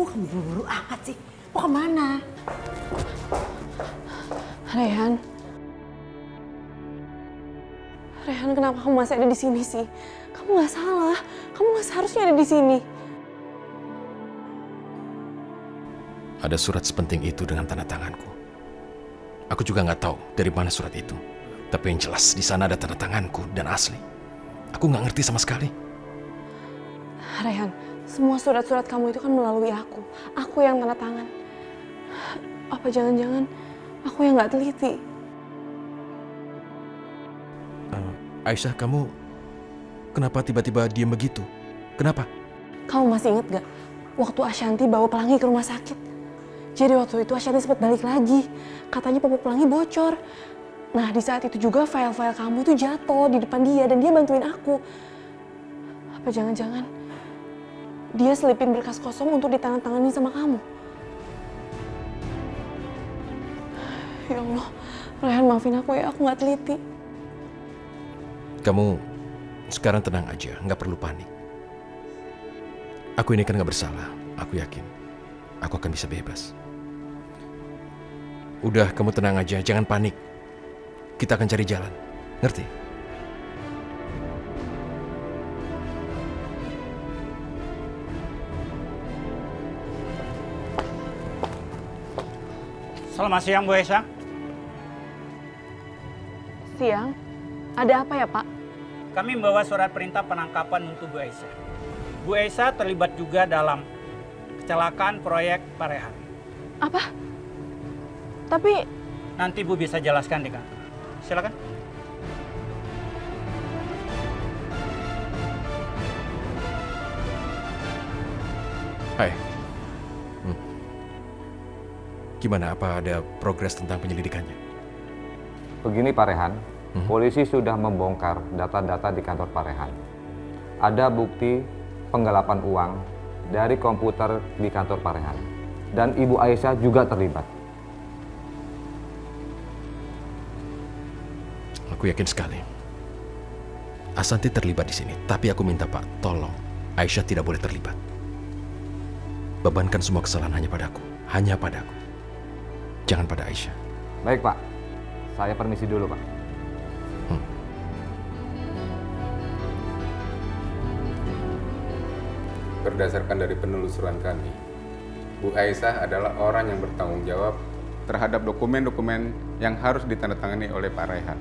kamu buru-buru amat sih? Mau kemana? Rehan, kenapa kamu masih ada di sini sih? Kamu nggak salah, kamu nggak seharusnya ada di sini. Ada surat sepenting itu dengan tanda tanganku. Aku juga nggak tahu dari mana surat itu. Tapi yang jelas di sana ada tanda tanganku dan asli. Aku nggak ngerti sama sekali. Rehan, semua surat-surat kamu itu kan melalui aku. Aku yang tanda tangan. Apa jangan-jangan aku yang nggak teliti? Aisyah, kamu kenapa tiba-tiba diem begitu? Kenapa? Kamu masih inget gak? Waktu Ashanti bawa Pelangi ke rumah sakit. Jadi waktu itu Ashanti sempat balik lagi. Katanya popok Pelangi bocor. Nah di saat itu juga file-file kamu itu jatuh di depan dia dan dia bantuin aku. Apa jangan-jangan dia selipin berkas kosong untuk ditandatangani sama kamu? Ya Allah, Rehan maafin aku ya, aku gak teliti. Kamu sekarang tenang aja, nggak perlu panik. Aku ini kan nggak bersalah, aku yakin. Aku akan bisa bebas. Udah, kamu tenang aja, jangan panik. Kita akan cari jalan, ngerti? Selamat siang, Bu Aisyah. Siang, ada apa ya Pak? Kami membawa surat perintah penangkapan untuk Bu Aisyah. Bu Aisyah terlibat juga dalam kecelakaan proyek Pak Rehan. Apa? Tapi Nanti Bu bisa jelaskan di kantor. Silakan. Hai. Gimana, apa ada progres tentang penyelidikannya? Begini Pak Rehan, polisi sudah membongkar data-data di kantor Pak Rehan. Ada bukti penggelapan uang dari komputer di kantor Pak Rehan. Dan Ibu Aisyah juga terlibat. Aku yakin sekali. Ashanti terlibat di sini, tapi aku minta Pak, tolong Aisyah tidak boleh terlibat. Bebankan semua kesalahan hanya padaku, hanya padaku. Jangan pada Aisyah. Baik Pak, saya permisi dulu Pak. Berdasarkan dari penelusuran kami, Bu Aisyah adalah orang yang bertanggung jawab terhadap dokumen-dokumen yang harus ditandatangani oleh Pak Rehan.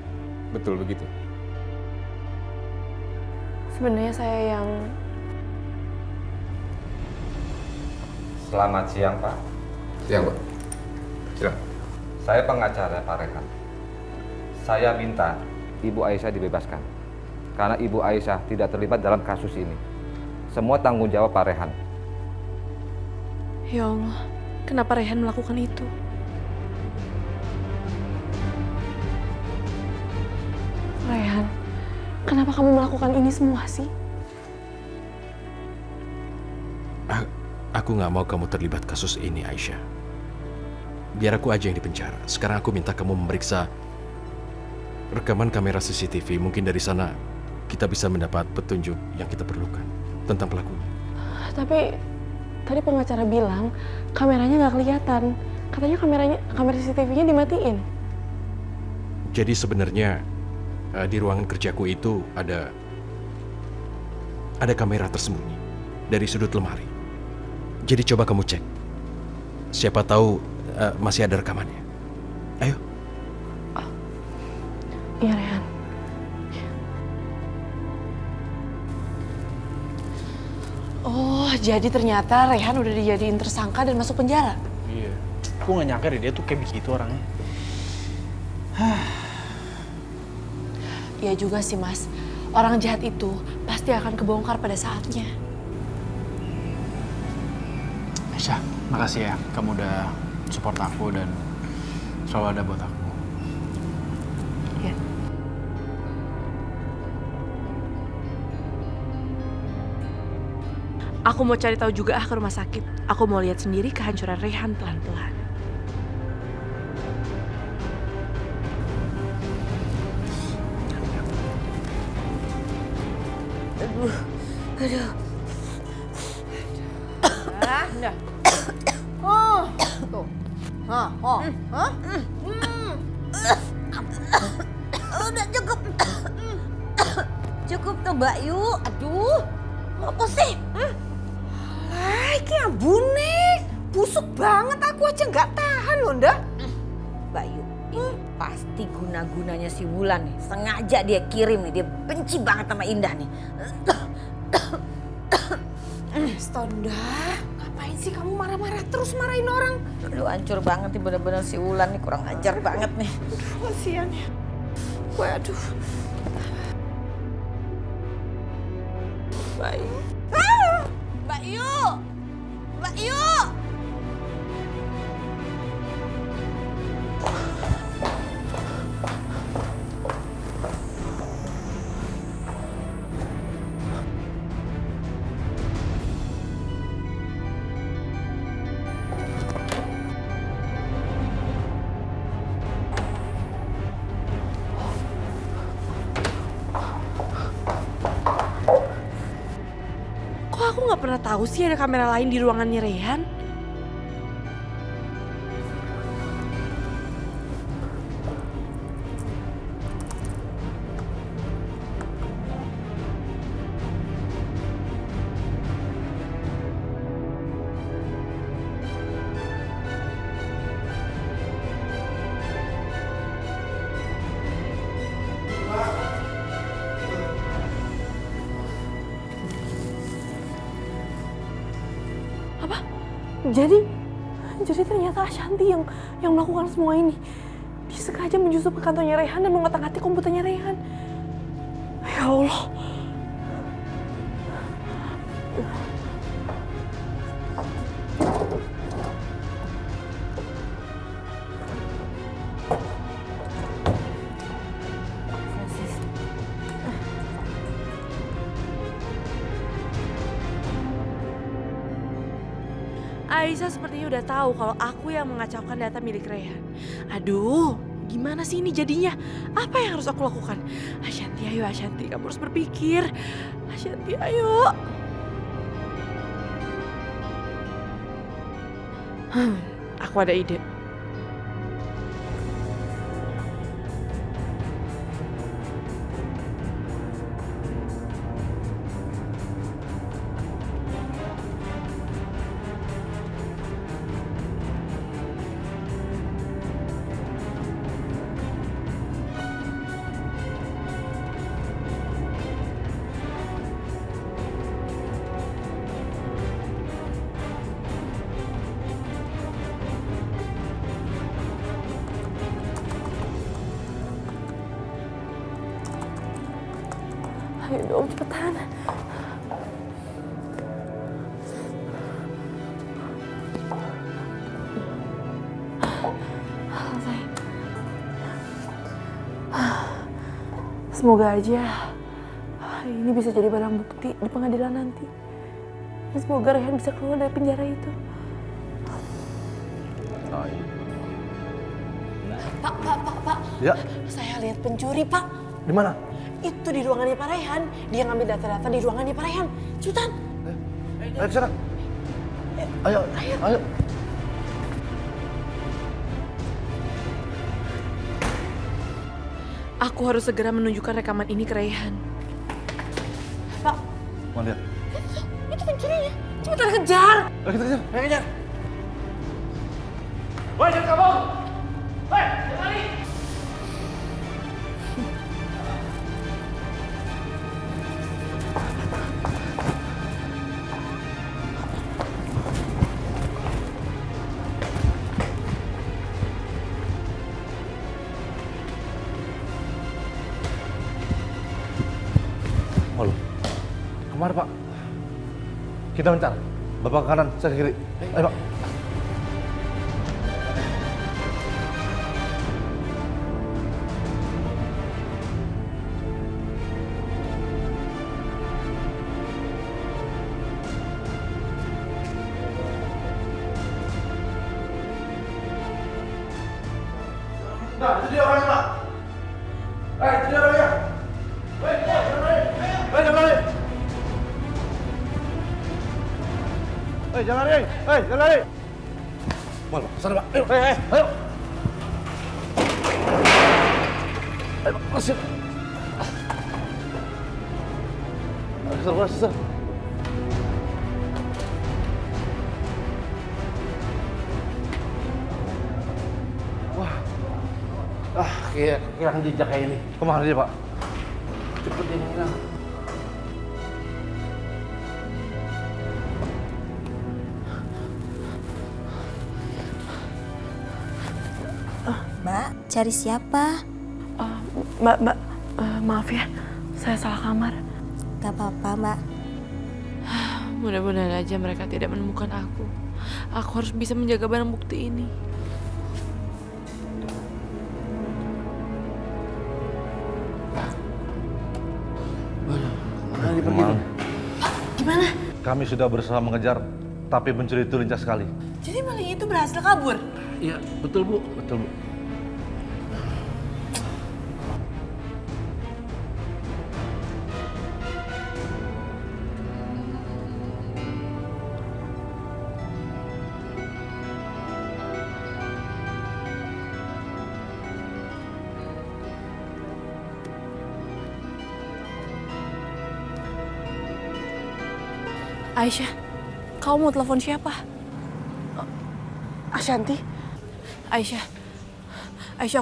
Betul begitu? sebenarnya saya yang... Selamat siang Pak. Siang, Pak. Silakan. Saya pengacara Pak Rehan. Saya minta Ibu Aisyah dibebaskan. Karena Ibu Aisyah tidak terlibat dalam kasus ini. Semua tanggung jawab Pak Rehan. Ya Allah, kenapa Rehan melakukan itu? Rehan, kenapa kamu melakukan ini semua sih? Aku nggak mau kamu terlibat kasus ini, Aisyah. Biar aku aja yang dipenjara. Sekarang aku minta kamu memeriksa rekaman kamera CCTV. Mungkin dari sana kita bisa mendapat petunjuk yang kita perlukan tentang pelakunya. Tapi tadi pengacara bilang kameranya nggak kelihatan. Katanya kamera CCTV-nya dimatiin. Jadi sebenarnya di ruangan kerjaku itu ada kamera tersembunyi dari sudut lemari. Jadi coba kamu cek. Siapa tahu masih ada rekamannya. Ayo. Iya, Rehan. Oh, jadi ternyata Rehan udah dijadiin tersangka dan masuk penjara. Iya. Aku gak nyangka deh dia tuh kayak begitu orangnya. Iya juga sih, Mas. Orang jahat itu pasti akan kebongkar pada saatnya. Aisyah, makasih ya. Kamu udah support aku dan selalu ada buat aku. Iya. Aku mau cari tahu juga ke rumah sakit. Aku mau lihat sendiri kehancuran Rehan pelan-pelan. Aduh. Udah. Oh, tuh. Hah, oh, hah? Udah cukup. Cukup tuh Mbak Yu. Aduh, apa sih? Lah, iki ambune. Busuk banget aku aja nggak tahan loh, Nda. Mbak Yu, ini pasti guna-gunanya si Wulan nih. Sengaja dia kirim nih, dia benci banget sama Indah nih. Stonda, ngapain sih kamu marah-marah terus marahin orang? Lu hancur banget nih bener-bener si Wulan nih, kurang ajar banget nih. Kasihan ya. Waduh. Mbak Yu. Mbak Yu! Mbak Yu! Kok aku nggak pernah tahu sih ada kamera lain di ruangannya Reyhan? Apa? Jadi ternyata Ashanti yang melakukan semua ini. Dia sengaja menyusup ke kantornya Reyhan dan mengotak-atik komputernya Reyhan. Ya Allah. Aisyah sepertinya udah tahu kalau aku yang mengacaukan data milik Reyhan. Aduh, gimana sih ini jadinya? Apa yang harus aku lakukan? Ashanti, ayo Ashanti, kamu harus berpikir. Ashanti, ayo. Aku ada ide. Ayo dong, cepetan. Selesai. Semoga aja ini bisa jadi barang bukti di pengadilan nanti. Dan semoga Reyhan bisa keluar dari penjara itu. Pak. Ya, Saya lihat pencuri, Pak. di mana? Itu di ruangannya Pak Reyhan. Dia ngambil data-data di ruangannya Pak Reyhan. Cepetan. Ayo ke sana. Ayo. Aku harus segera menunjukkan rekaman ini ke Reyhan. Pak, Mau lihat? itu pencurinya. Cepetan kejar. Ayo kita kejar. Ayo kejar. Woi, jangan kabur! Woi, jangan lari! Halo. Kemana, Pak? Kita mencar. Bapak ke kanan, saya ke kiri. Ayo, Pak. Nah, itu dia orangnya, Pak. Itu dia orangnya. Jangan lari. Jangan lari. Mal, Pak. Sana, Pak. Ayo. Ayo. Ayo, Pak. Masuk. Suster. Wah. Kayak hilang jejak kayak ini. Kemana dia, Pak? Cepet ini hilang. Mbak, cari siapa? Mbak, maaf ya, saya salah kamar. Gak apa-apa, Mbak. Mudah-mudahan aja mereka tidak menemukan aku. Aku harus bisa menjaga barang bukti ini. Mana dia pergi? Gimana? Kami sudah berusaha mengejar, tapi pencuri itu lincah sekali. Jadi maling itu berhasil kabur? Iya, betul Bu. Betul Bu. Aisyah, kamu mau telepon siapa? Ashanti? Aisyah,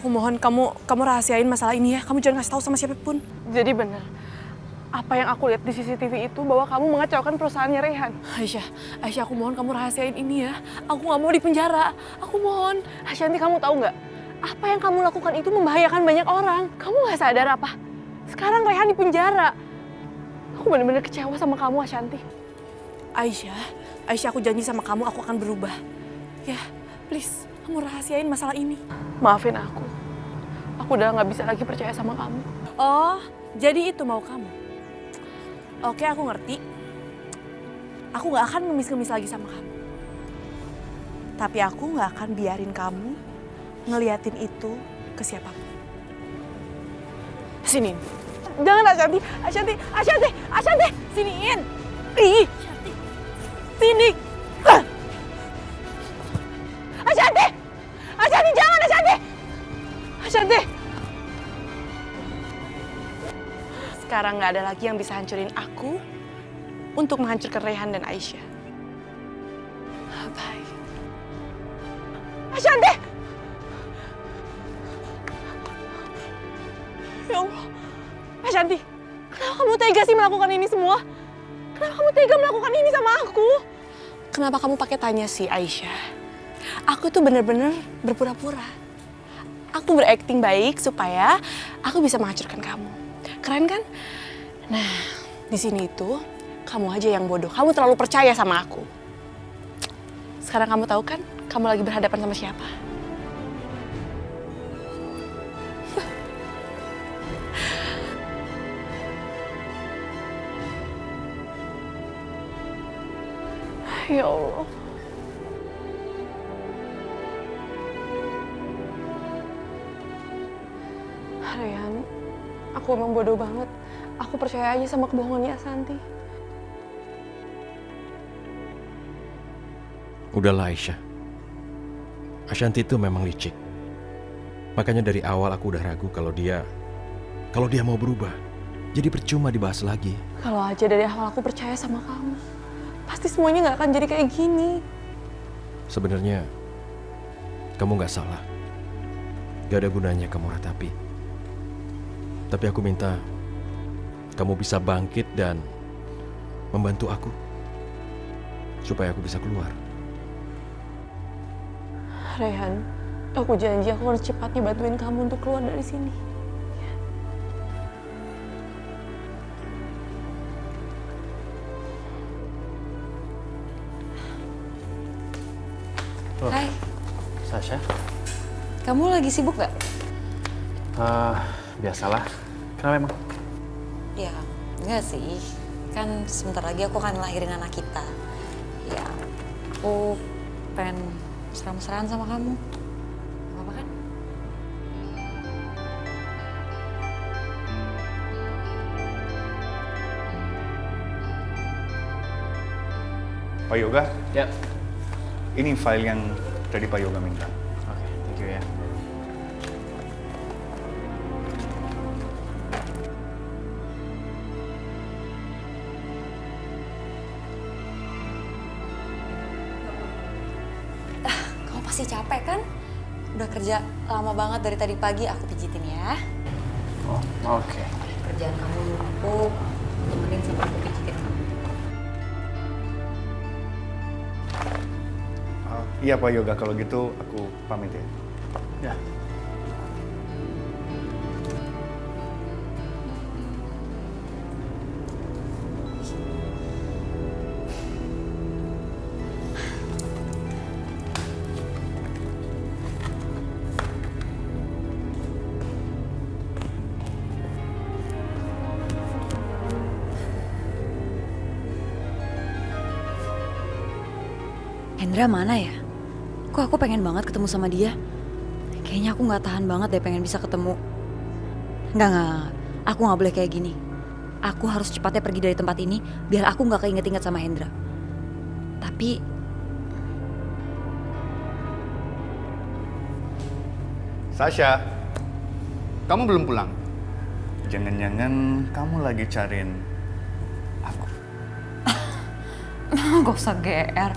aku mohon kamu rahasiain masalah ini ya. Kamu jangan kasih tahu sama siapapun. Jadi benar, apa yang aku lihat di CCTV itu bahwa kamu mengacaukan perusahaannya Rehan. Aisyah, aku mohon kamu rahasiain ini ya. Aku nggak mau di penjara. Aku mohon. Ashanti, kamu tahu nggak? Apa yang kamu lakukan itu membahayakan banyak orang. Kamu nggak sadar apa? Sekarang Rehan di penjara. Aku benar-benar kecewa sama kamu, Ashanti. Aisyah, aku janji sama kamu aku akan berubah. Ya, please, kamu rahasiain masalah ini. Maafin aku. Aku udah nggak bisa lagi percaya sama kamu. Oh, jadi itu mau kamu? Oke, aku ngerti. Aku nggak akan ngemis-ngemis lagi sama kamu. Tapi aku nggak akan biarin kamu ngeliatin itu ke siapapun. Sini. Jangan, Ashanti, siniin. Ih. Sini. Ashanti, jangan, Ashanti. Sekarang nggak ada lagi yang bisa hancurin aku untuk menghancurkan Rehan dan Aisyah. Bye. Ashanti. Ya Allah, Ashanti, kenapa kamu tega sih melakukan ini semua? Kenapa kamu tega melakukan ini sama aku? Kenapa kamu pakai tanya sih, Aisyah? Aku tuh bener-bener berpura-pura. Aku berakting baik supaya aku bisa menghancurkan kamu. Keren kan? Nah, di sini itu kamu aja yang bodoh. Kamu terlalu percaya sama aku. Sekarang kamu tahu kan, kamu lagi berhadapan sama siapa? Ya Allah. Rehan, aku emang bodoh banget. Aku percaya aja sama kebohongannya Ashanti. Udahlah Aisyah. Ashanti itu memang licik. Makanya dari awal aku udah ragu kalau dia mau berubah. Jadi percuma dibahas lagi. Kalau aja dari awal aku percaya sama kamu, pasti semuanya nggak akan jadi kayak gini. Sebenarnya kamu nggak salah. Gak ada gunanya kamu ratapi. Tapi aku minta kamu bisa bangkit dan membantu aku supaya aku bisa keluar. Rehan, aku janji aku harus cepatnya bantuin kamu untuk keluar dari sini. Hai, Sasha? kamu lagi sibuk gak? Biasalah. Kenapa emang? Ya, enggak sih. Kan sebentar lagi aku akan lahirin anak kita. Ya, aku pengen mesra-mesraan sama kamu. Apa kan? Pak Yoga, Ya. ini file yang Tadi Pak Yoga minta. Oke, thank you ya. Kamu pasti capek kan? Udah kerja lama banget dari tadi pagi, aku pijitin ya. Oh, oke. Kerjaan kamu numpuk, temenin sampai aku pijitin kamu. Iya Pak Yoga, kalau gitu aku pamit ya. Ya. Hendra mana ya? Kok aku pengen banget ketemu sama dia? Kayaknya aku nggak tahan banget deh pengen bisa ketemu. Enggak. Aku nggak boleh kayak gini. Aku harus cepatnya pergi dari tempat ini biar aku nggak keinget-inget sama Hendra. Tapi Sasha, kamu belum pulang? Jangan-jangan kamu lagi cariin aku. gak usah GR.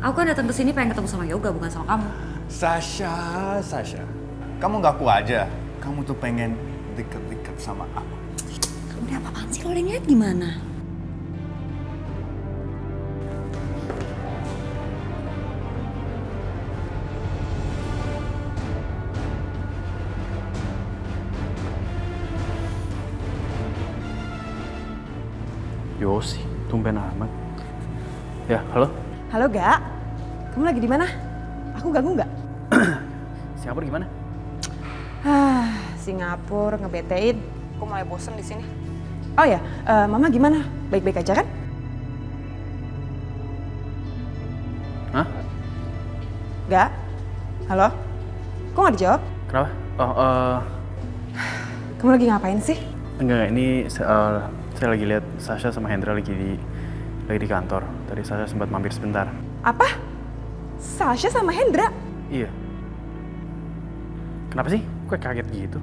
Aku kan datang ke sini pengen ketemu sama Yoga, bukan sama kamu. Sasha, kamu ngaku aja. Kamu tuh pengen deket-deket sama aku. Udah apaan sih, lo udah ngeliat gimana? Yosi, tumben amat. Ya, halo? Halo, Gak. Kamu lagi di mana? Aku ganggu nggak? Singapura gimana? Singapura ngebetein. Aku mulai bosen di sini. Oh ya, Mama gimana? Baik-baik aja kan? Hah? Gak? Halo? Kok nggak dijawab? Kenapa? Oh, Kamu lagi ngapain sih? enggak, ini saya lagi lihat Sasha sama Hendra lagi di kantor. Tadi Sasha sempat mampir sebentar. Apa? Sasha sama Hendra? Iya. Kenapa sih? Kok kaget gitu?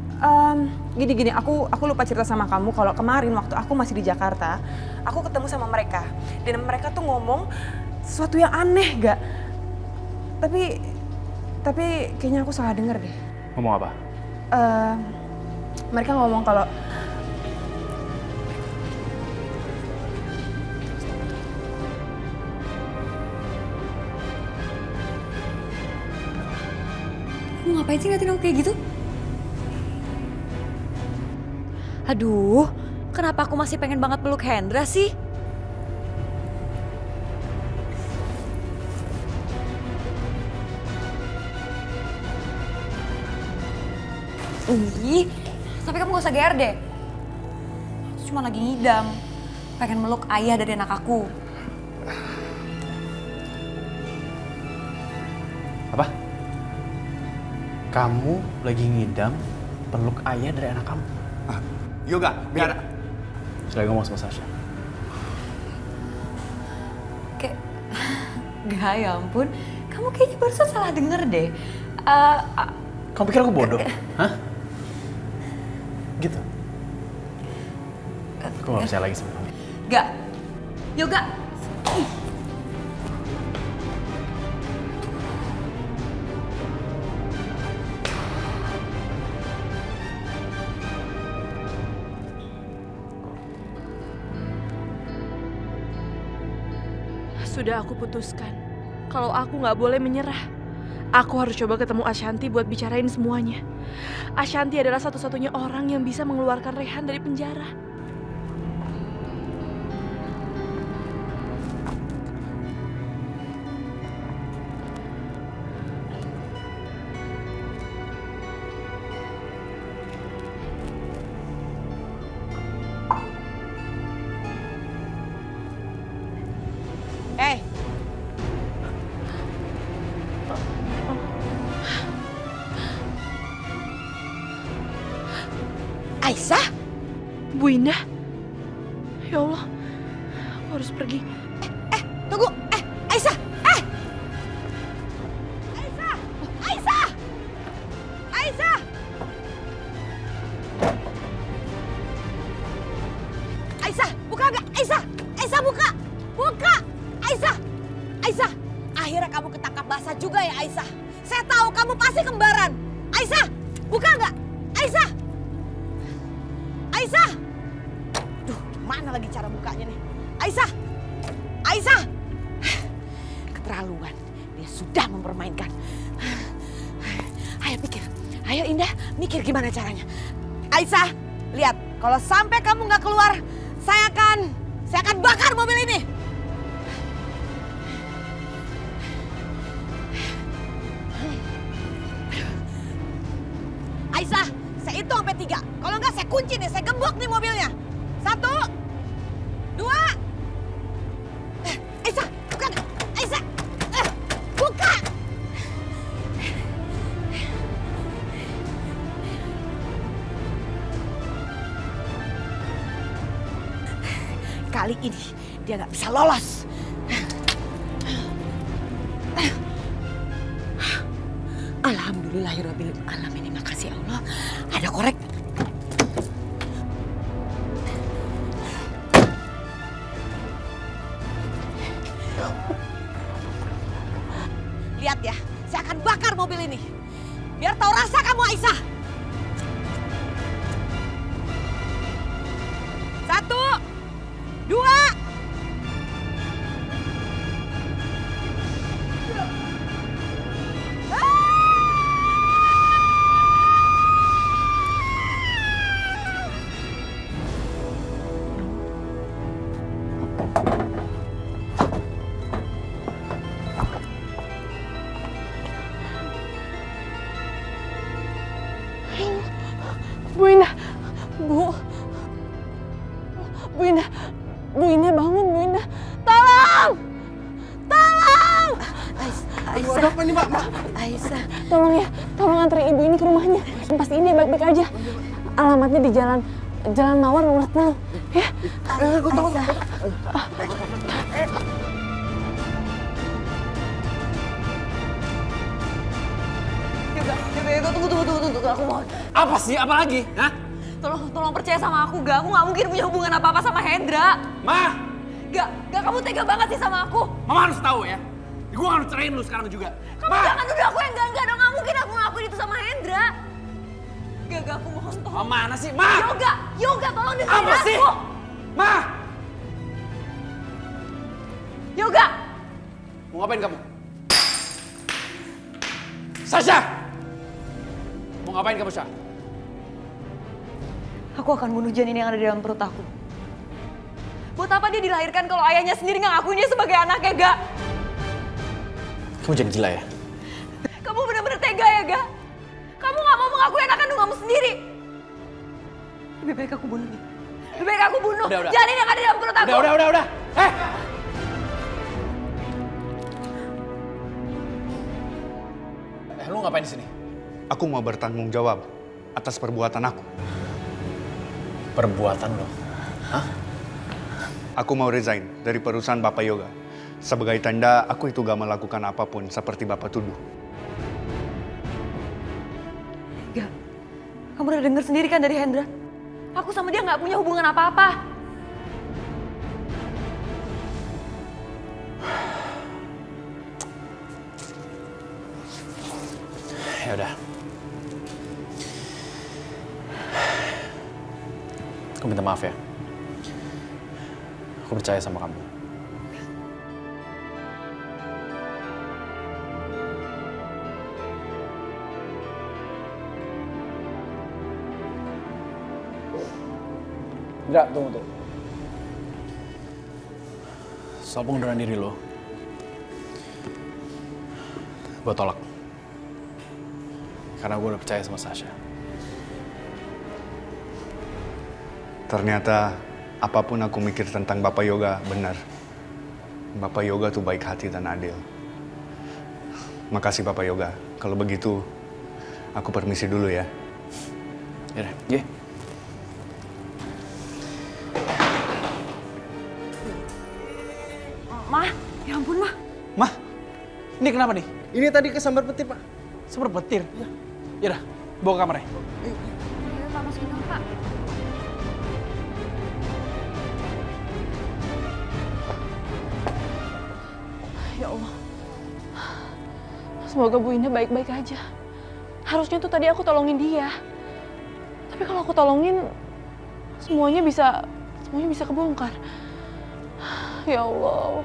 Gini, aku lupa cerita sama kamu kalau kemarin waktu aku masih di Jakarta, aku ketemu sama mereka. Dan mereka tuh ngomong sesuatu yang aneh, Gak? Tapi kayaknya aku salah denger deh. Ngomong apa? Mereka ngomong kalau Lu ngapain sih ngeliatin aku kayak gitu? Aduh, kenapa aku masih pengen banget peluk Hendra sih? Ih, tapi kamu gak usah GR deh. Aku cuma lagi ngidam, pengen meluk ayah dari anak aku. Apa? Kamu lagi ngidam peluk ayah dari anak kamu? Yoga, biar... Saya ngomong sama Sasha. Kayak, gak ya ampun, kamu kayaknya barusan salah denger deh. Kamu pikir aku bodoh? Hah? Gitu? Aku gak percaya lagi sama kamu. Gak. Yoga. Sudah aku putuskan kalau aku nggak boleh menyerah. Aku harus coba ketemu Ashanti buat bicarain semuanya. Ashanti adalah satu-satunya orang yang bisa mengeluarkan Rehan dari penjara. Aisyah? Bu Indah? Ya Allah, aku harus pergi. Tunggu, Aisyah, Buka! Aisyah! Aisyah! Akhirnya kamu ketangkap basah juga ya Aisyah. Saya tahu kamu pasti kembaran. Aisyah! Buka nggak? Aisyah! Aisyah! Duh, mana lagi cara bukanya nih? Aisyah! Aisyah! Keterlaluan. Dia sudah mempermainkan. Ayo pikir. Ayo Indah, mikir gimana caranya. Aisyah, lihat. Kalau sampai kamu nggak keluar, saya akan bakar mobil ini. Aisyah, saya hitung sampai 3. Kalau nggak saya kunci nih, saya gembok nih mobilnya. 1, 2. Aisyah, buka nggak? Aisyah, buka. Kali ini dia nggak bisa lolos. Alhamdulillahirabbil alamin. Makasih Allah. Ada korek. Lihat ya, saya akan bakar mobil ini. Biar tahu rasa kamu Aisyah. 1, 2. Bu Indah, Bu Indah, Bu Indah bangun, Bu Indah, tolong, tolong. Aduh, ada apa nih Mbak? Aisyah, Tolong ya, tolong anterin ibu ini ke rumahnya. Pasti ini baik-baik aja. Alamatnya di Jalan Mawar nomor 6. Ya. Gue tahu. Tunggu, aku mohon. Apa sih? Apa lagi? Hah? Tolong percaya sama aku, Ga. Aku nggak mungkin punya hubungan apa-apa sama Hendra. Ma! Ga, kamu tega banget sih sama aku. Mama harus tahu ya. Gue harus cerain lu sekarang juga. Kamu jangan nuduh aku yang enggak dong. Nggak mungkin aku ngelakuin itu sama Hendra. Ga, aku mohon tolong. Ma, mana sih? Ma! Yoga, tolong dengerin Apa aku. sih? Ma! Yoga! Mau ngapain kamu? Sasha! Mau ngapain kamu, Sasha? Aku akan bunuh janin yang ada di dalam perut aku. Buat apa dia dilahirkan kalau ayahnya sendiri nggak ngakuin dia sebagai anaknya, Ga? Kamu jangan gila ya? Kamu benar-benar tega ya, Ga? Kamu nggak mau mengakui anak kandung kamu sendiri. Lebih baik aku bunuh dia. Lebih baik aku bunuh Udah. janin yang ada di dalam perut aku. Udah. Lu ngapain di sini? Aku mau bertanggung jawab atas perbuatan aku. Perbuatan lo? Hah? Aku mau resign dari perusahaan Bapak Yoga. Sebagai tanda aku itu gak melakukan apapun seperti Bapak tuduh. Ga, kamu udah denger sendiri kan dari Hendra? Aku sama dia nggak punya hubungan apa-apa. Ya udah. Aku minta maaf ya. Aku percaya sama kamu. Indra, tunggu. Soal pengunduran diri lo, gue tolak. Karena gue udah percaya sama Sasha. Ternyata apapun aku mikir tentang Bapak Yoga benar. Bapak Yoga tuh baik hati dan adil. Makasih Bapak Yoga. Kalau begitu, aku permisi dulu ya. Yaudah, ye. Ma, ya ampun, Ma. Mah, ini kenapa nih? Ini tadi kesambar petir, Pak. Sambar petir? Iya. Yaudah, bawa ke kamarnya. Ayo, Pak, masukin dong, Pak. Semoga Bu Indah baik-baik aja. Harusnya tuh tadi aku tolongin dia. Tapi kalau aku tolongin, semuanya bisa kebongkar. Ya Allah.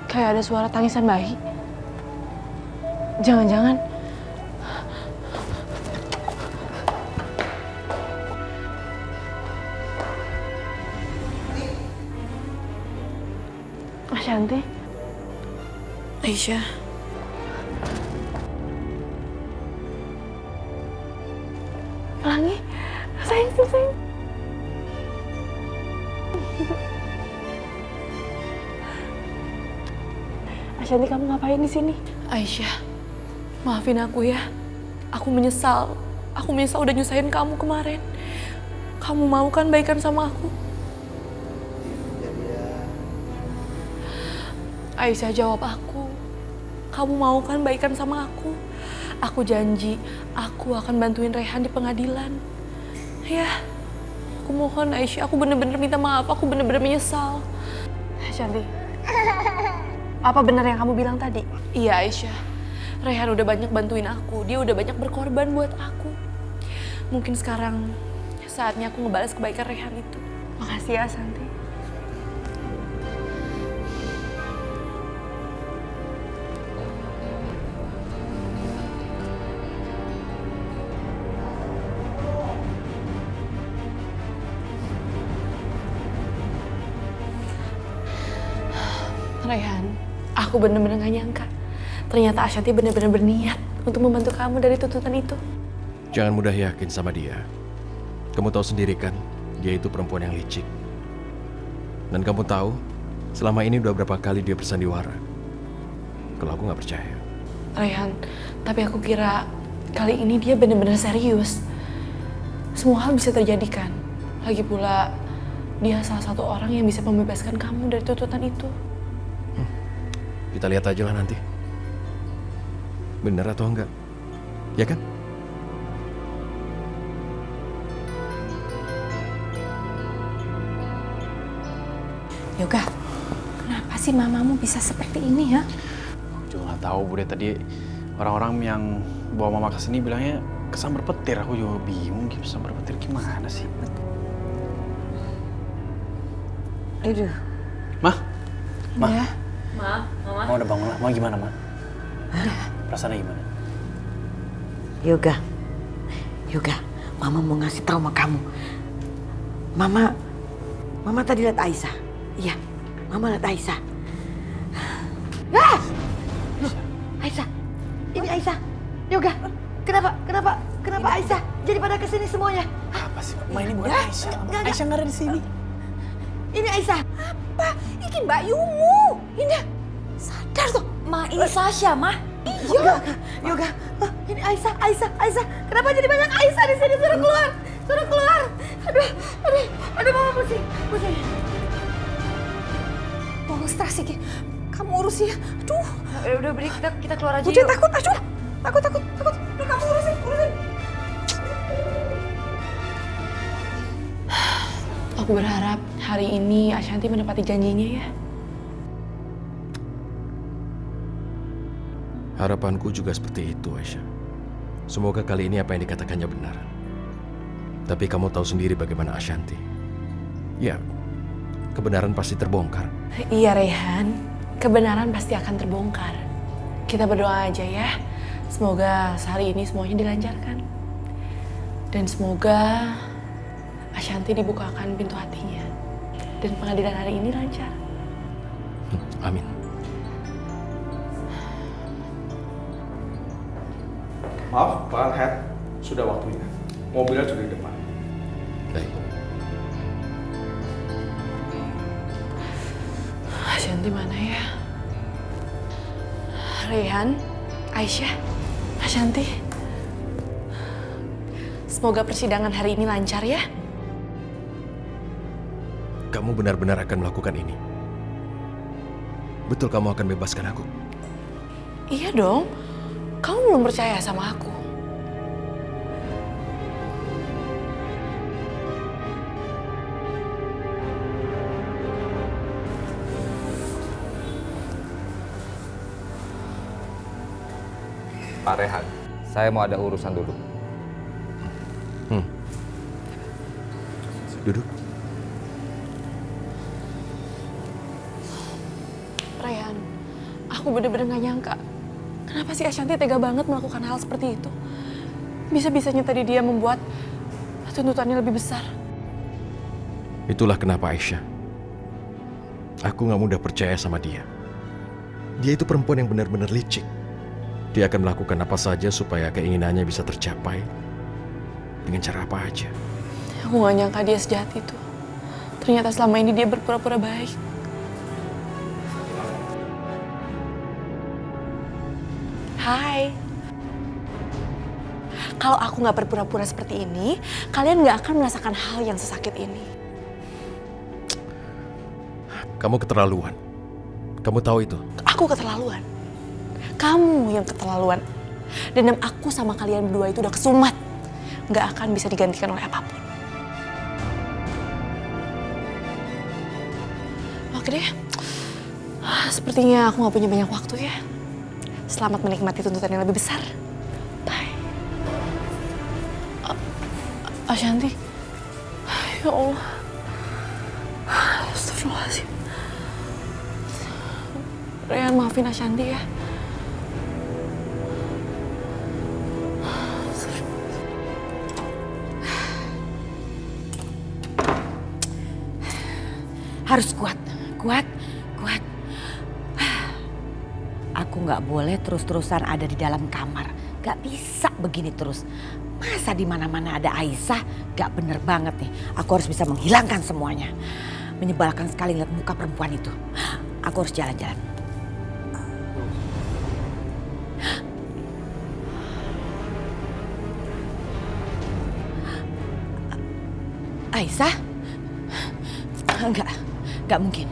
Kayak ada suara tangisan bayi. Jangan-jangan. Ashanti. Aisyah. Pelangi. Sayang. Ashanti, kamu ngapain di sini? Aisyah, maafin aku ya. Aku menyesal. Aku menyesal udah nyusahin kamu kemarin. Kamu mau kan baikan sama aku? Aisyah, jawab aku. Kamu mau kan baikan sama aku? Aku janji, aku akan bantuin Rehan di pengadilan. Ya, aku mohon Aisyah, aku bener-bener minta maaf. Aku bener-bener menyesal. Ashanti, apa benar yang kamu bilang tadi? Iya Aisyah, Rehan udah banyak bantuin aku. Dia udah banyak berkorban buat aku. Mungkin sekarang saatnya aku ngebalas kebaikan Rehan itu. Makasih ya, Ashanti. Rehan, aku bener-bener gak nyangka. Ternyata Ashanti bener-bener berniat untuk membantu kamu dari tuntutan itu. Jangan mudah yakin sama dia. Kamu tahu sendiri kan, dia itu perempuan yang licik. Dan kamu tahu, selama ini udah berapa kali dia bersandiwara. Kalau aku nggak percaya. Rehan, tapi aku kira kali ini dia bener-bener serius. Semua hal bisa terjadi kan. Lagi pula, dia salah satu orang yang bisa membebaskan kamu dari tuntutan itu. Kita lihat aja lah nanti. Bener atau enggak? Ya kan? Yoga, kenapa sih mamamu bisa seperti ini ya? Aku juga nggak tahu Bu deh, tadi orang-orang yang bawa mama ke sini bilangnya kesambar petir. Aku juga bingung gitu, kesambar petir gimana sih? Aduh. Mah? Mah? Ya. Ma, Mama. Mama udah bangun lah. Mama gimana, Ma? Perasaannya gimana? Yoga, Mama mau ngasih tahu sama kamu. Mama tadi lihat Aisyah. Iya, Mama lihat Aisyah. Ah! Loh, Aisyah, ini Aisyah. Yoga, kenapa Aisyah jadi pada kesini semuanya? Apa sih, Ma? Ini bukan Aisyah. Aisyah nggak ada di sini. Ini Aisyah. Apa? Ini Mbak Yumu. Indah, sadar tuh. Ma, ini Sasha, Ma. Iya. Yoga, ini Aisyah. Kenapa jadi banyak Aisyah di sini? Suruh keluar. Aduh, Mama pusing. Tolong stres Ki. Kamu urus ya. Aduh. Udah beri kita keluar aja Udah yuk. takut. Aduh. Takut. Udah kamu urusin. Aku berharap hari ini Ashanti menepati janjinya ya. Harapanku juga seperti itu, Aisyah. Semoga kali ini apa yang dikatakannya benar. Tapi kamu tahu sendiri bagaimana Ashanti. Ya, kebenaran pasti terbongkar. Iya Rehan, kebenaran pasti akan terbongkar. Kita berdoa aja ya. Semoga sehari ini semuanya dilancarkan. Dan semoga Ashanti dibukakan pintu hatinya. Dan pengadilan hari ini lancar. Amin. Maaf, Pak Alhat. Sudah waktunya. Mobilnya sudah di depan. Baik. Ashanti mana ya? Rehan, Aisyah, Ashanti. Semoga persidangan hari ini lancar ya. Kamu benar-benar akan melakukan ini? Betul kamu akan bebaskan aku? Iya dong. Kamu belum percaya sama aku. Pak Rehan, saya mau ada urusan dulu. Duduk. Ryan, aku bener-bener gak nyangka. Kenapa sih Ashanti tega banget melakukan hal seperti itu? Bisa-bisanya tadi dia membuat tuntutannya lebih besar. Itulah kenapa Aisyah, aku gak mudah percaya sama dia. Dia itu perempuan yang benar-benar licik. Dia akan melakukan apa saja supaya keinginannya bisa tercapai dengan cara apa aja. Aku gak nyangka dia sejahat itu. Ternyata selama ini dia berpura-pura baik. Hai. Kalau aku gak berpura-pura seperti ini, kalian gak akan merasakan hal yang sesakit ini. Kamu keterlaluan. Kamu tahu itu? Aku keterlaluan. Kamu yang keterlaluan. Dendam aku sama kalian berdua itu udah kesumat. Gak akan bisa digantikan oleh apapun. Oke deh. Sepertinya aku gak punya banyak waktu ya. Selamat menikmati tuntutan yang lebih besar. Bye. Ashanti. Ya Allah. Astagfirullahaladzim. Ryan, maafin Ashanti ya. Harus kuat. Kuat. Aku nggak boleh terus-terusan ada di dalam kamar. Gak bisa begini terus. Masa di mana-mana ada Aisyah? Gak bener banget nih. Aku harus bisa menghilangkan semuanya. Menyebalkan sekali lihat muka perempuan itu. Aku harus jalan-jalan. Aisyah? Gak mungkin.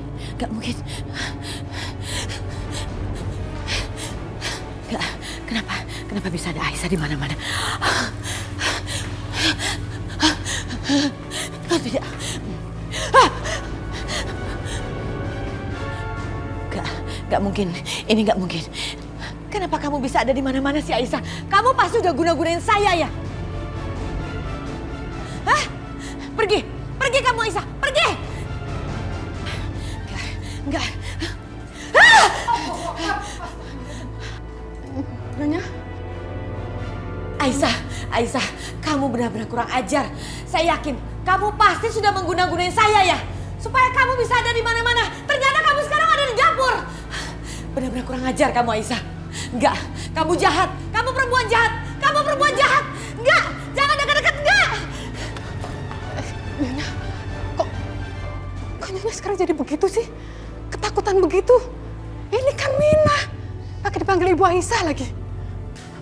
Kenapa bisa ada Aisyah di mana-mana? Tidak. Gak mungkin. Ini gak mungkin. Kenapa kamu bisa ada di mana-mana sih Aisyah? Kamu pasti udah guna-gunain saya ya? Hah? Pergi kamu Aisyah, pergi! Enggak. Nyonya? Aisyah, kamu benar-benar kurang ajar. Saya yakin kamu pasti sudah mengguna-gunain saya ya, supaya kamu bisa ada di mana-mana. Ternyata kamu sekarang ada di dapur. Benar-benar kurang ajar kamu Aisyah. Enggak, kamu jahat. Kamu perempuan jahat. Enggak, jangan dekat-dekat, enggak. Nyonya, kok Nyonya sekarang jadi begitu sih? Ketakutan begitu? Ini kan Mina. Pakai dipanggil Ibu Aisyah lagi.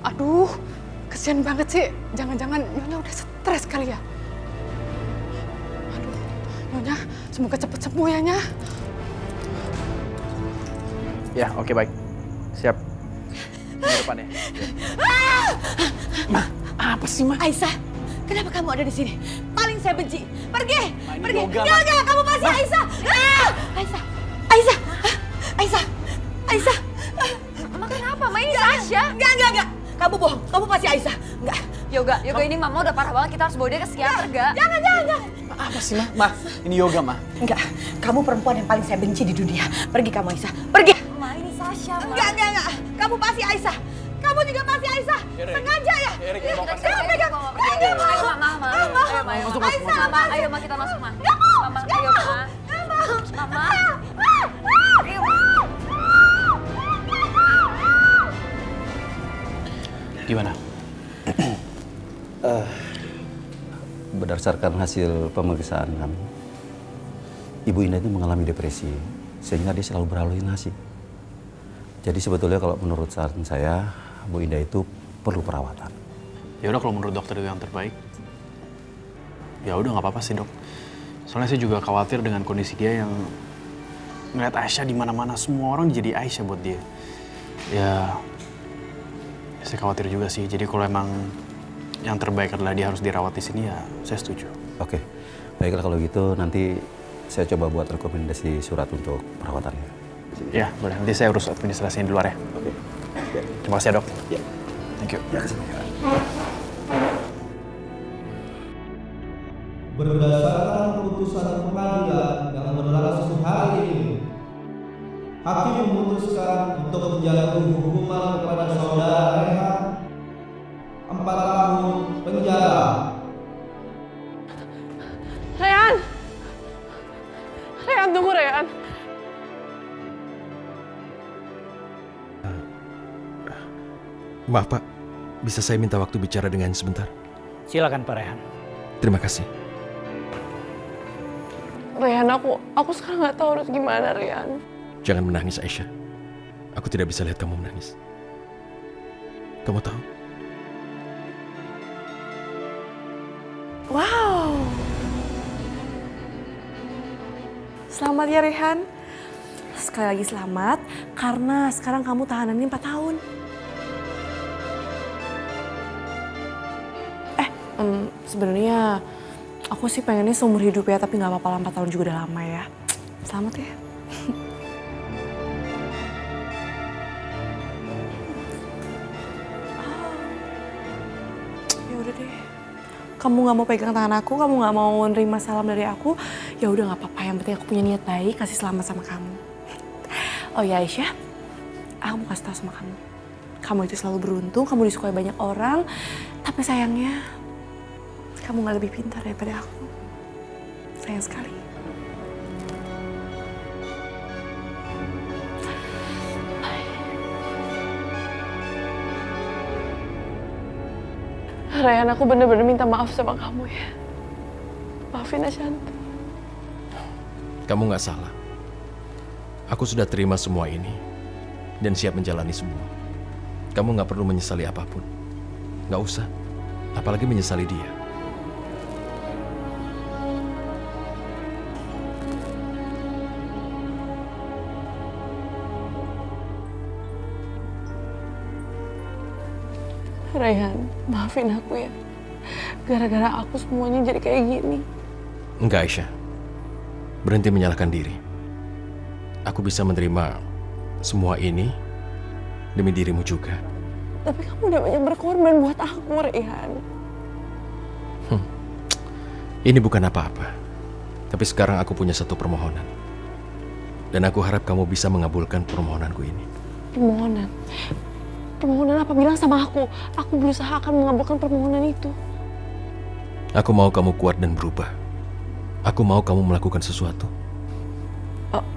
Aduh, kesian banget sih. Jangan-jangan Nyonya udah stres kali ya. Aduh, Nyonya, semoga cepat sembuh ya, Nya. Ya, oke baik. Siap. Di depan ya. Ma, apa sih, Ma? Aisyah, kenapa kamu ada di sini? Paling saya benci. Pergi. Yoga, Enggak, kamu pasti Aisyah. Aisyah. Ma kenapa? Ma ini Sasha. Enggak. Kamu bohong. Kamu pasti Aisyah. Enggak. Yoga ini Mama udah parah banget. Kita harus bawa dia ke psikiater, Ga. Jangan. Apa sih, Ma? Ma, ini Yoga, Ma. Enggak. Kamu perempuan yang paling saya benci di dunia. Pergi kamu Aisyah. Pergi. Ma, ini Sasha, Ma. Enggak. Kamu pasti Aisyah. Kamu juga pasti Aisyah. Sengaja ya? Jangan pegang. Ayo, Ma. Aisyah, Ma. Ayo, Ma, kita masuk, Ma. Mama, ayo, Ma. Mama. Ayo, Ma. Gimana? Berdasarkan hasil pemeriksaan kami, Ibu Indah itu mengalami depresi, sehingga dia selalu berhalusinasi. Jadi sebetulnya kalau menurut saran saya, Bu Indah itu perlu perawatan. Ya udah, kalau menurut dokter itu yang terbaik. Ya udah, nggak apa-apa sih, Dok. Soalnya saya juga khawatir dengan kondisi dia yang ngeliat Aisyah di mana-mana, semua orang jadi Aisyah buat dia. Ya, saya khawatir juga sih. Jadi kalau emang yang terbaik adalah dia harus dirawat di sini, ya saya setuju. Oke, baiklah kalau gitu nanti saya coba buat rekomendasi surat untuk perawatannya. Ya, boleh. Nanti saya urus administrasinya di luar ya. Oke. Terima kasih ya, Dok. Ya. Thank you. Berdasarkan keputusan pengadilan yang berlangsung hari ini, hakim memutuskan untuk menjatuhi hukuman kepada saudara Rehan 4 tahun penjara. Rehan! Rehan, tunggu Rehan. Maaf Pak, bisa saya minta waktu bicara dengan sebentar? Silakan Pak Rehan. Terima kasih. Rehan, aku sekarang nggak tahu harus gimana, Rehan. Jangan menangis Aisyah. Aku tidak bisa lihat kamu menangis. Kamu tahu? Wow. Selamat ya Rehan. Sekali lagi selamat, karena sekarang kamu tahanannya 4 tahun. Sebenarnya aku sih pengennya seumur hidup ya, tapi nggak apa-apa lah, 4 tahun juga udah lama ya. Selamat ya. Ya udah deh. Kamu nggak mau pegang tangan aku, kamu nggak mau nerima salam dari aku, ya udah nggak apa-apa. Yang penting aku punya niat baik, kasih selamat sama kamu. Oh ya Aisyah, aku mau kasih tau sama kamu. Kamu itu selalu beruntung, kamu disukai banyak orang, tapi sayangnya kamu nggak lebih pintar daripada aku. Sayang sekali. Rehan, aku bener-bener minta maaf sama kamu ya. Maafin Ashanti. Kamu nggak salah. Aku sudah terima semua ini dan siap menjalani semua. Kamu nggak perlu menyesali apapun. Nggak usah. Apalagi menyesali dia. Rehan, maafin aku ya. Gara-gara aku semuanya jadi kayak gini. Enggak Aisyah. Berhenti menyalahkan diri. Aku bisa menerima semua ini demi dirimu juga. Tapi kamu udah banyak berkorban buat aku, Rehan. Ini bukan apa-apa. Tapi sekarang aku punya satu permohonan. Dan aku harap kamu bisa mengabulkan permohonanku ini. Permohonan? Permohonan apa? Bilang sama aku. Aku berusaha akan mengabulkan permohonan itu. Aku mau kamu kuat dan berubah. Aku mau kamu melakukan sesuatu.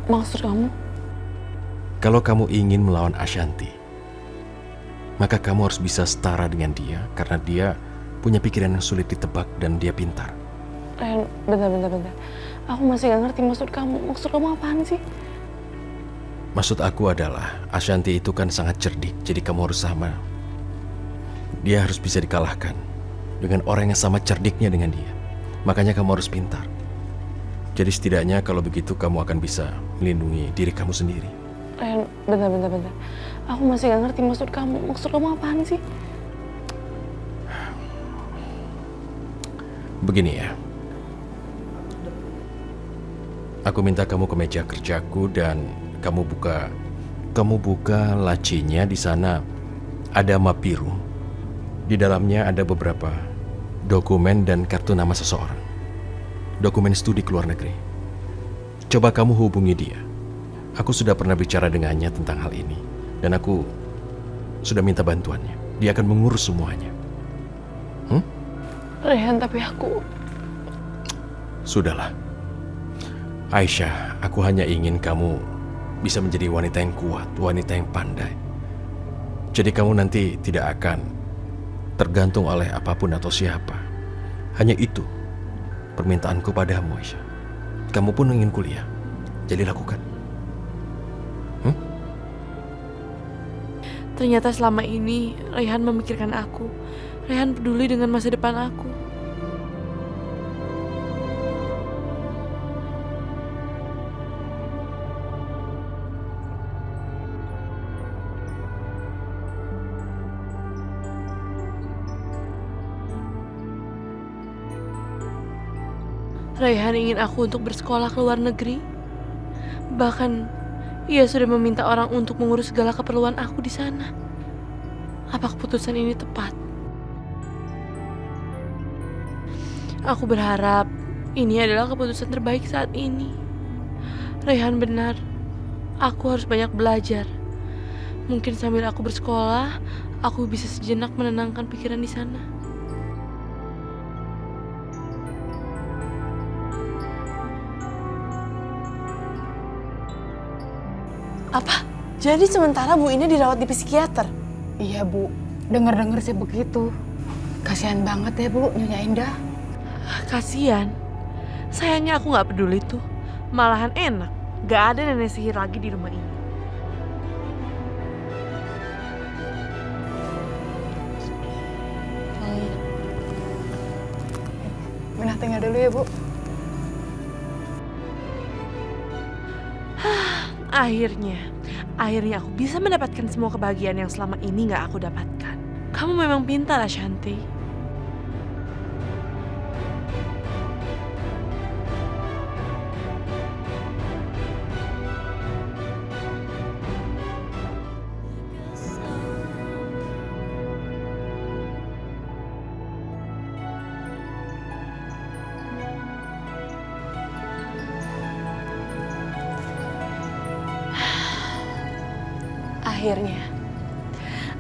Maksud kamu? Kalau kamu ingin melawan Ashanti, maka kamu harus bisa setara dengan dia karena dia punya pikiran yang sulit ditebak dan dia pintar. Bentar. Aku masih gak ngerti maksud kamu. Maksud kamu apaan sih? Maksud aku adalah Ashanti itu kan sangat cerdik, jadi kamu harus sama. Dia harus bisa dikalahkan dengan orang yang sama cerdiknya dengan dia. Makanya kamu harus pintar. Jadi setidaknya kalau begitu kamu akan bisa melindungi diri kamu sendiri. Bentar. Aku masih gak ngerti maksud kamu. Maksud kamu apaan sih? Begini ya. Aku minta kamu ke meja kerjaku dan kamu buka lacinya. Di sana ada map biru. Di dalamnya ada beberapa dokumen dan kartu nama seseorang. Dokumen studi ke luar negeri. Coba kamu hubungi dia. Aku sudah pernah bicara dengannya tentang hal ini. Dan aku sudah minta bantuannya. Dia akan mengurus semuanya. Rehan, tapi aku... Sudahlah. Aisyah, aku hanya ingin kamu bisa menjadi wanita yang kuat, wanita yang pandai. Jadi kamu nanti tidak akan tergantung oleh apapun atau siapa. Hanya itu permintaanku padamu, Aisyah. Kamu pun ingin kuliah, jadi lakukan. Ternyata selama ini Rehan memikirkan aku. Rehan peduli dengan masa depan aku. Rehan ingin aku untuk bersekolah ke luar negeri. Bahkan ia sudah meminta orang untuk mengurus segala keperluan aku di sana. Apa keputusan ini tepat? Aku berharap ini adalah keputusan terbaik saat ini. Raihan benar. Aku harus banyak belajar. Mungkin sambil aku bersekolah, aku bisa sejenak menenangkan pikiran di sana. Apa? Jadi sementara Bu ini dirawat di psikiater? Iya Bu, dengar-dengar sih begitu. Kasihan banget ya Bu, Nyonya Indah. Kasian. Sayangnya aku gak peduli tuh. Malahan enak. Gak ada nenek sihir lagi di rumah ini. Minah tinggal dulu ya Bu. Akhirnya aku bisa mendapatkan semua kebahagiaan yang selama ini gak aku dapatkan. Kamu memang pintar, Ashanti.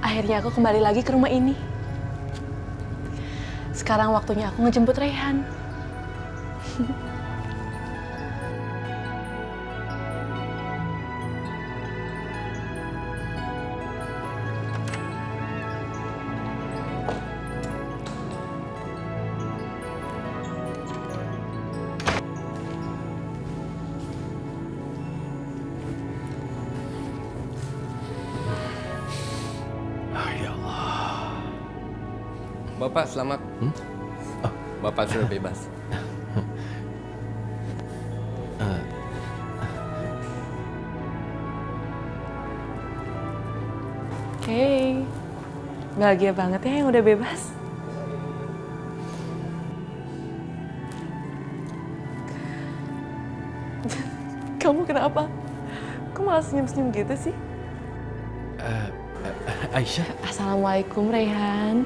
Akhirnya aku kembali lagi ke rumah ini. Sekarang waktunya aku ngejemput Raihan. Bapak selamat. Bapak sudah bebas. Hey, bahagia banget ya yang udah bebas. Kamu kenapa? Kok malah senyum-senyum gitu sih? Aisyah. Assalamualaikum Raihan.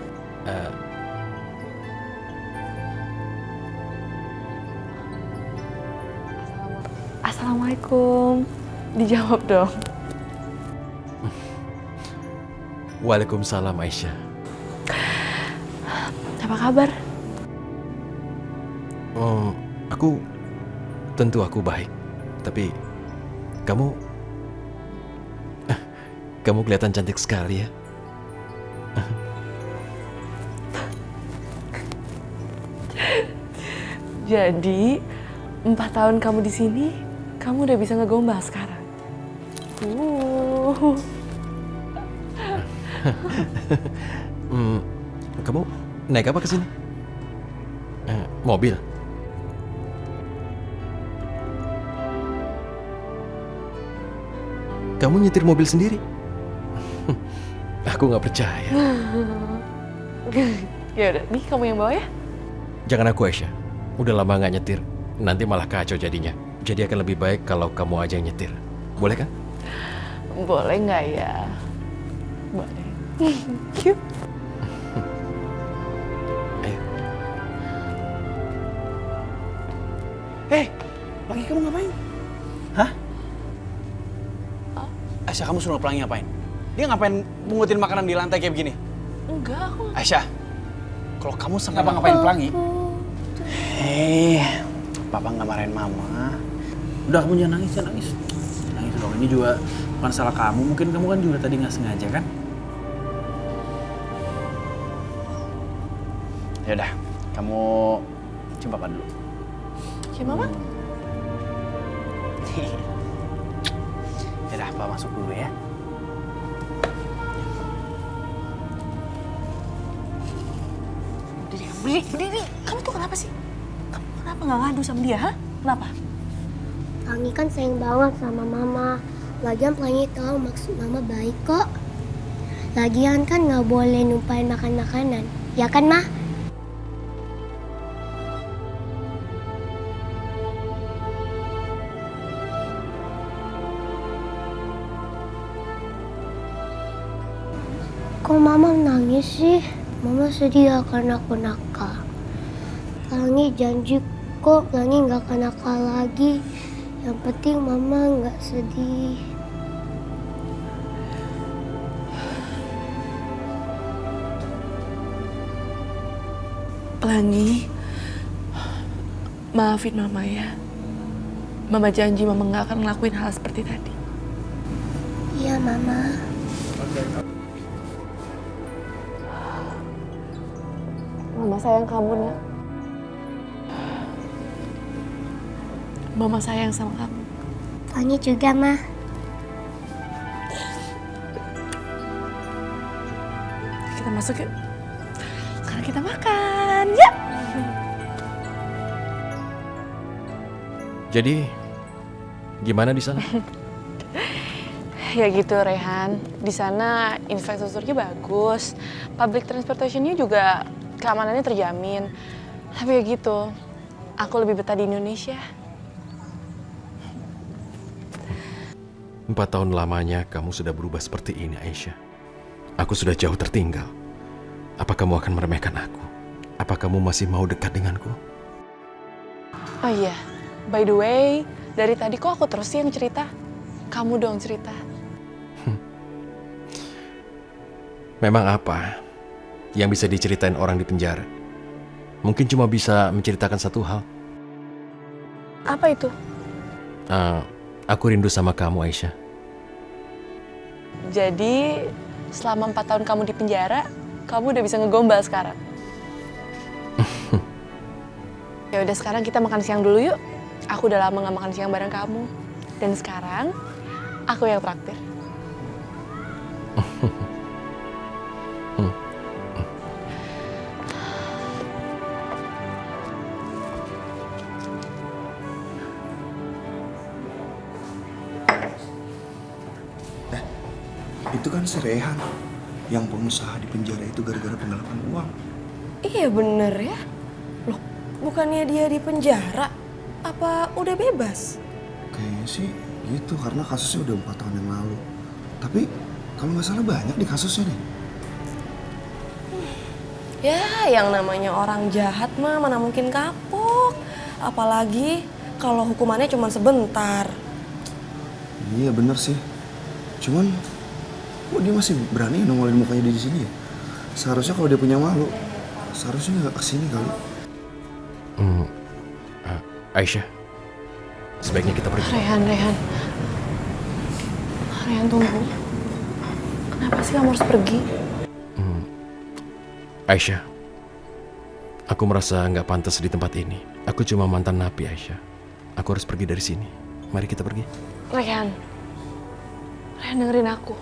Assalamualaikum. Dijawab dong. Waalaikumsalam Aisyah. Apa kabar? Tentu aku baik. Tapi kamu kelihatan cantik sekali ya. Jadi 4 tahun kamu di sini, kamu udah bisa ngegombal sekarang. Kamu naik apa ke sini? Mobil. Kamu nyetir mobil sendiri? Aku nggak percaya. Ya udah, nih kamu yang bawa ya. Jangan aku Aisyah. Udah lama nggak nyetir. Nanti malah kacau jadinya. Jadi akan lebih baik kalau kamu aja yang nyetir. Boleh kan? Boleh nggak ya? Boleh. Yuk. Pelangi kamu ngapain? Hah? Aisyah, kamu suruh Pelangi ngapain? Dia ngapain mungutin makanan di lantai kayak begini? Enggak, aku... Aisyah, kalau kamu sampai ngapain Pelangi? Papa nggak marahin Mama. Udah, kamu jangan nangis, jangan nangis. Nangis dong, ini juga bukan salah kamu. Mungkin kamu kan juga tadi nggak sengaja kan? Ya udah, kamu cium Papa dulu. Cium Mama? Yaudah, Papa masuk dulu ya. Berdiri. Kamu tuh kenapa sih? Kamu kenapa nggak ngadu sama dia, ha? Kenapa? Pelangi kan sayang banget sama Mama. Lagian Pelangi tahu maksud Mama baik kok. Lagian kan nggak boleh numpain makan makanan. Ya kan, Ma? Kok mama nangis sih? Mama sedih ya karena aku nakal. Pelangi janji kok Pelangi nggak akan nakal lagi. Yang penting mama nggak sedih. Pelangi, maafin mama ya. Mama janji mama nggak akan ngelakuin hal seperti tadi. Iya mama. Mama sayang kamu, Nak. Mama sayang sama kamu. Pelangi juga, Ma. Kita masuk yuk. Sekarang kita makan, ya. Jadi, gimana di sana? Ya gitu, Rehan. Di sana infrastrukturnya bagus, public transportation-nya juga keamanannya terjamin. Tapi ya gitu, aku lebih betah di Indonesia. 4 tahun lamanya kamu sudah berubah seperti ini, Aisyah. Aku sudah jauh tertinggal. Apa kamu akan meremehkan aku? Apa kamu masih mau dekat denganku? Oh iya, by the way, dari tadi kok aku terus sih yang cerita? Kamu dong cerita. Memang apa yang bisa diceritain orang di penjara? Mungkin cuma bisa menceritakan satu hal. Apa itu? Aku rindu sama kamu, Aisyah. Jadi, selama 4 tahun kamu di penjara, kamu udah bisa ngegombal sekarang. Ya udah sekarang kita makan siang dulu yuk. Aku udah lama gak makan siang bareng kamu. Dan sekarang, aku yang traktir. Itu kan si Rehan yang pengusaha di penjara itu gara-gara penggelapan uang. Iya bener ya. Loh, bukannya dia di penjara? Apa udah bebas? Kayaknya sih gitu, karena kasusnya udah 4 tahun yang lalu. Tapi kalau nggak salah banyak di kasusnya nih. Ya, yang namanya orang jahat mah mana mungkin kapok. Apalagi kalau hukumannya cuma sebentar. Iya bener sih. Cuman kok dia masih berani nongolin mukanya di sini ya? Seharusnya kalau dia punya malu, seharusnya nggak kesini kali. Aisyah, sebaiknya kita pergi. Rehan, tunggu. Kenapa sih kamu harus pergi? Aisyah, aku merasa nggak pantas di tempat ini. Aku cuma mantan napi, Aisyah. Aku harus pergi dari sini. Mari kita pergi. Rehan dengerin aku.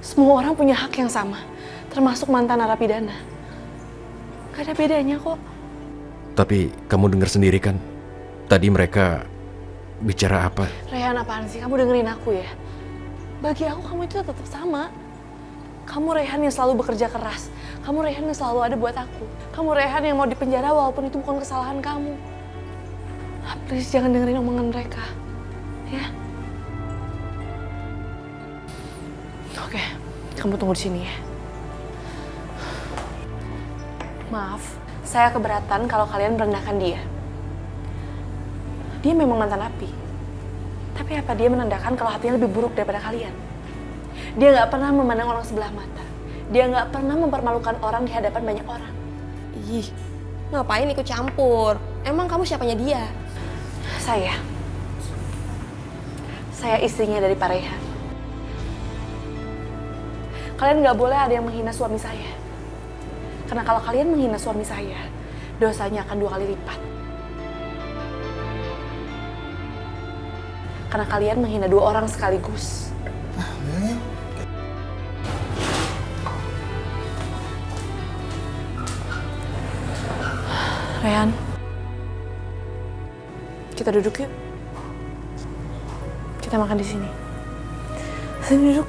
Semua orang punya hak yang sama, termasuk mantan narapidana. Gak ada bedanya kok. Tapi kamu dengar sendiri kan, tadi mereka bicara apa? Rehan, apaan sih? Kamu dengerin aku ya. Bagi aku kamu itu tetap sama. Kamu Rehan yang selalu bekerja keras. Kamu Rehan yang selalu ada buat aku. Kamu Rehan yang mau dipenjara walaupun itu bukan kesalahan kamu. Please jangan dengerin omongan mereka. Ya. Oke, kamu tunggu di sini ya. Maaf, saya keberatan kalau kalian merendahkan dia. Dia memang mantan napi. Tapi apa dia menandakan kalau hatinya lebih buruk daripada kalian? Dia nggak pernah memandang orang sebelah mata. Dia nggak pernah mempermalukan orang di hadapan banyak orang. Ih, ngapain ikut campur? Emang kamu siapanya dia? Saya istrinya dari Pak Rehan. Kalian nggak boleh ada yang menghina suami saya. Karena kalau kalian menghina suami saya, dosanya akan 2 kali lipat. Karena kalian menghina 2 orang sekaligus. Rehan, kita duduk yuk. Kita makan di sini. Sini duduk.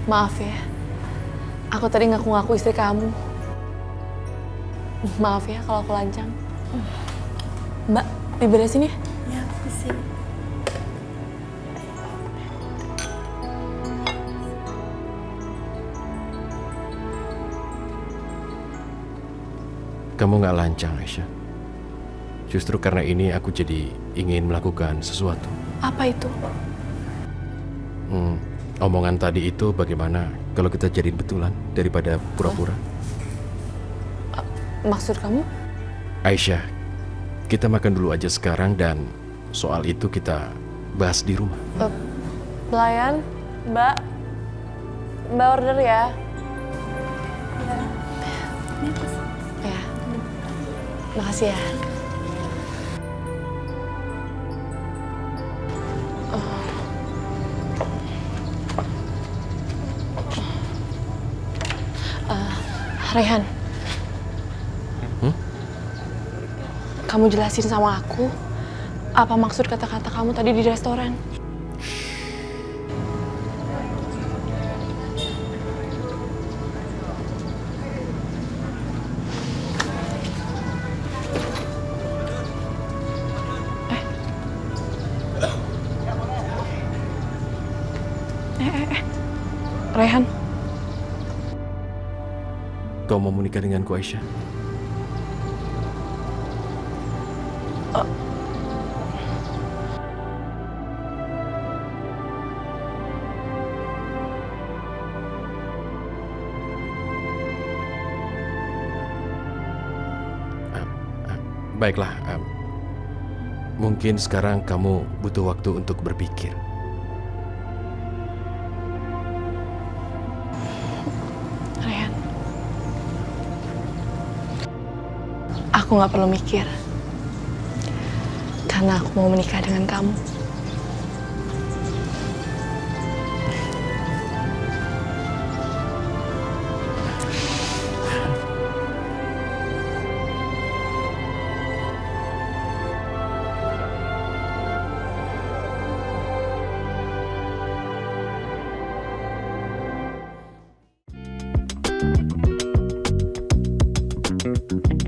Maaf ya, aku tadi ngaku-ngaku istri kamu. Maaf ya kalau aku lancang. Mbak, diberesin ya? Ya, sini. Kamu nggak lancang, Aisyah. Justru karena ini aku jadi ingin melakukan sesuatu. Apa itu? Omongan tadi itu bagaimana kalau kita jadiin betulan daripada pura-pura? Maksud kamu? Aisyah, kita makan dulu aja sekarang dan soal itu kita bahas di rumah. Pelayan, Mbak order ya. Ya, makasih ya. Rehan, kamu jelasin sama aku apa maksud kata-kata kamu tadi di restoran? Rehan, kau mau menikah denganku, Aisyah? Baiklah, mungkin sekarang kamu butuh waktu untuk berpikir. Rehan, aku nggak perlu mikir, karena aku mau menikah dengan kamu. Thank you.